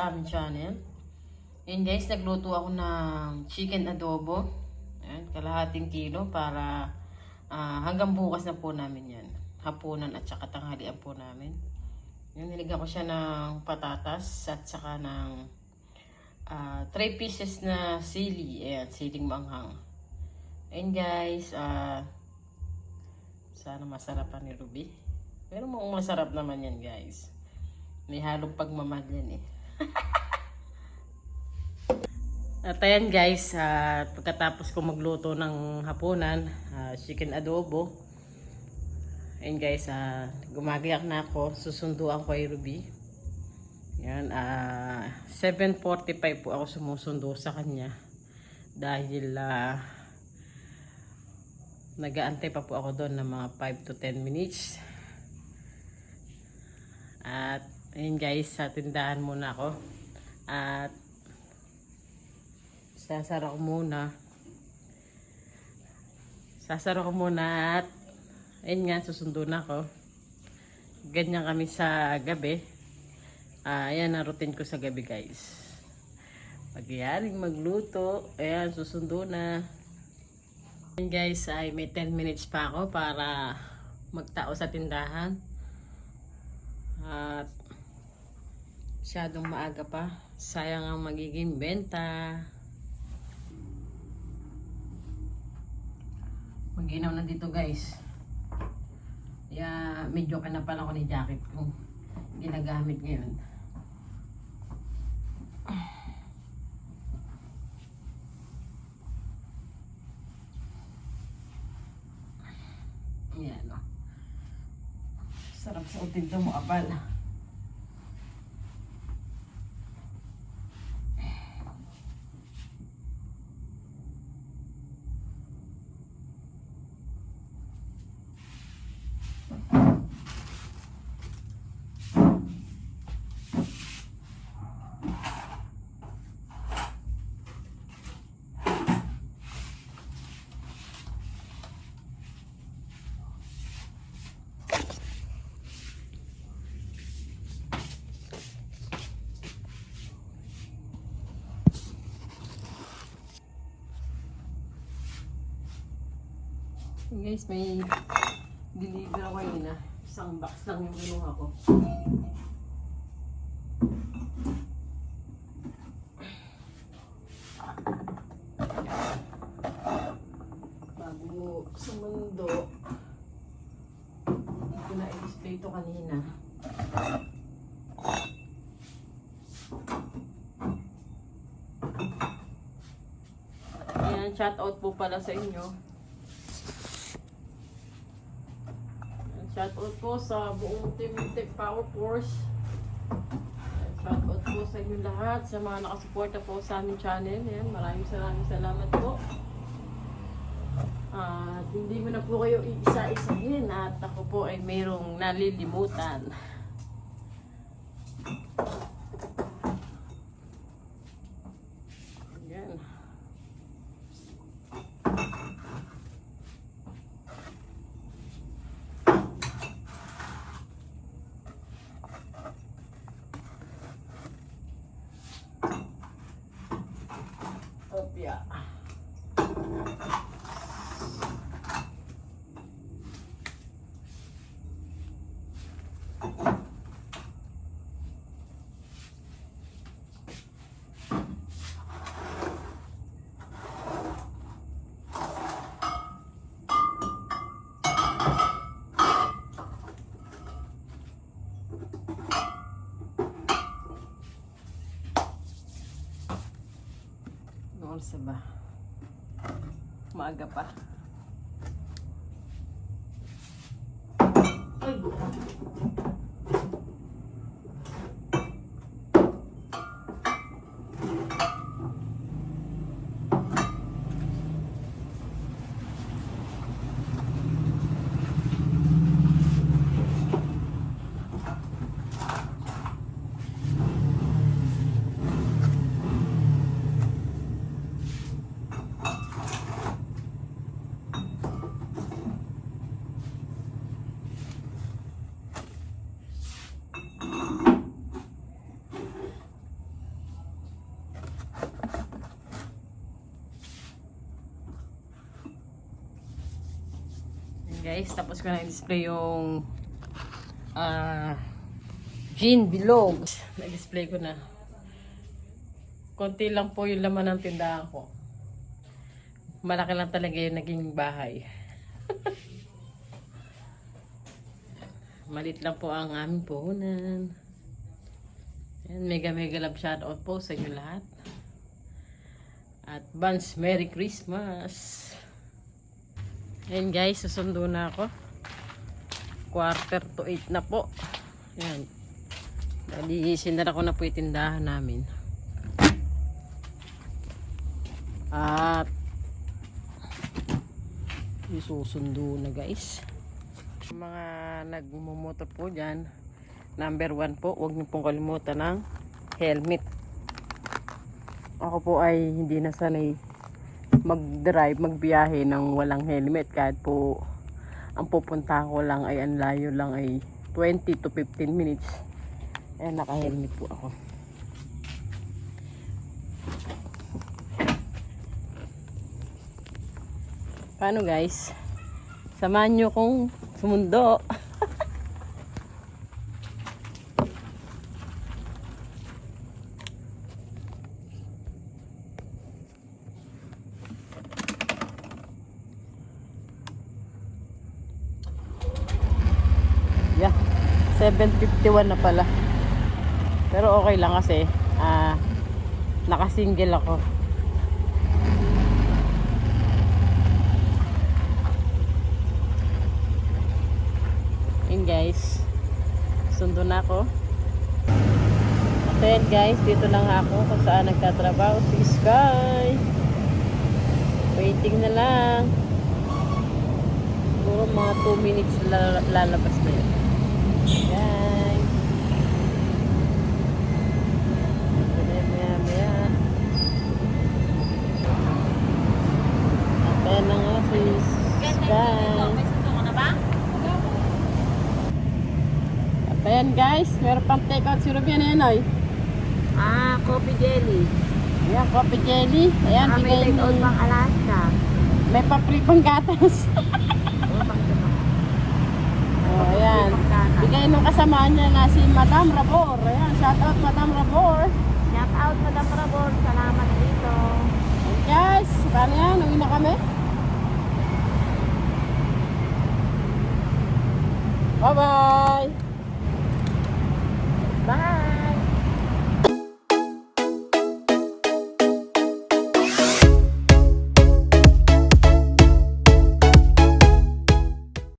sa aming channel. Ayan guys, nagluto ako ng chicken adobo. Ayan, kalahating kilo para hanggang bukas na po namin yan. Hapunan at saka tanghalian po namin. Ayan, nilagyan ko siya ng patatas at saka ng 3 pieces na sili. Ayan, siling manghang. Ayan guys, sana masarap pa ni Ruby. Pero masarap naman yan guys. May halong pagmamahal yan eh. At ayan guys, pagkatapos ko magluto ng hapunan, chicken adobo. Ayan guys, gumagayak na ako. Susunduan ko kay Ruby. Ayan, 7:45 po ako sumusundo sa kanya. Dahil nag-aantay pa po ako doon ng mga 5 to 10 minutes. At ayun guys, sa tindahan muna ako. At sasara ko muna. At ayun nga, susundo na ako. Ganyan kami sa gabi. Ayan ang routine ko sa gabi guys. Pagyaring magluto, ayan, susundo na. Ayan guys, ay may 10 minutes pa ako para magtao sa tindahan. At masyadong maaga pa. Sayang ang magiging benta. Mag-inaw na dito guys. Kaya medyo kanapal ako ni jacket kung ginagamit ngayon. Yan o. Sarap sa utin ito mo, abal. Guys, may deliver ako yun na. Isang box lang yung kinuha ko. Bago sa mundo, hindi ko na i-display ito kanina. Ayan, shout out po pala sa inyo. Shoutout po sa buong team Tech Power Force. Shoutout po sa inyo lahat, sa mga nakasuporta po sa aming channel. Yan, maraming salamat po. At hindi mo na po kayo iisa-isahin at ako po ay mayroong nalilimutan. Yan. Opya. Sa ba? Maaga pa. Ay, Guys, tapos ko na i-display yung gin bilog. Na-display ko na. Konti lang po yung laman ng tindahan ko. Malaki lang talaga yung naging bahay. Malit lang po ang aming puhunan. Ayan, mega love shoutout po sa inyo lahat. At advance Merry Christmas. Ayan guys, susundo na ako. 7:45 na po. Ayan. Dali, sinara ko na po yung tindahan namin. At isusundo na guys. Mga nagmumotor po dyan, number 1 po, huwag niyo pong kalimutan ng helmet. Ako po ay hindi na sanay mag-drive, magbiyahe ng walang helmet. Kahit po ang pupuntahan ko lang ay ang layo lang ay 20 to 15 minutes. Eh, naka-helmet po ako. Paano guys? Samahan nyo kong sumundo. Yeah, 7:51 na pala. Pero okay lang kasi naka-single ako. Yun guys, sundo na ako. So guys, dito lang ako kung saan nagtatrabaho si Sky. Waiting na lang. Siguro mga 2 minutes lalabas na yun. Guys, maya. At na nga si Sky. Ayan guys, meron pang take out syrup yan yan ay. Coffee jelly. Ayan, coffee jelly. Ayan, May bigay take out ni... pang Alaska. May papri pang gatas. Oh, ayan. Bigay nung kasama niya na si Madam Rabor. Ayan, shout out Madam Rabor. Shout out Madam Rabor. Salamat dito. Ayan guys, paano yan? Uwi na kami. Bye-bye.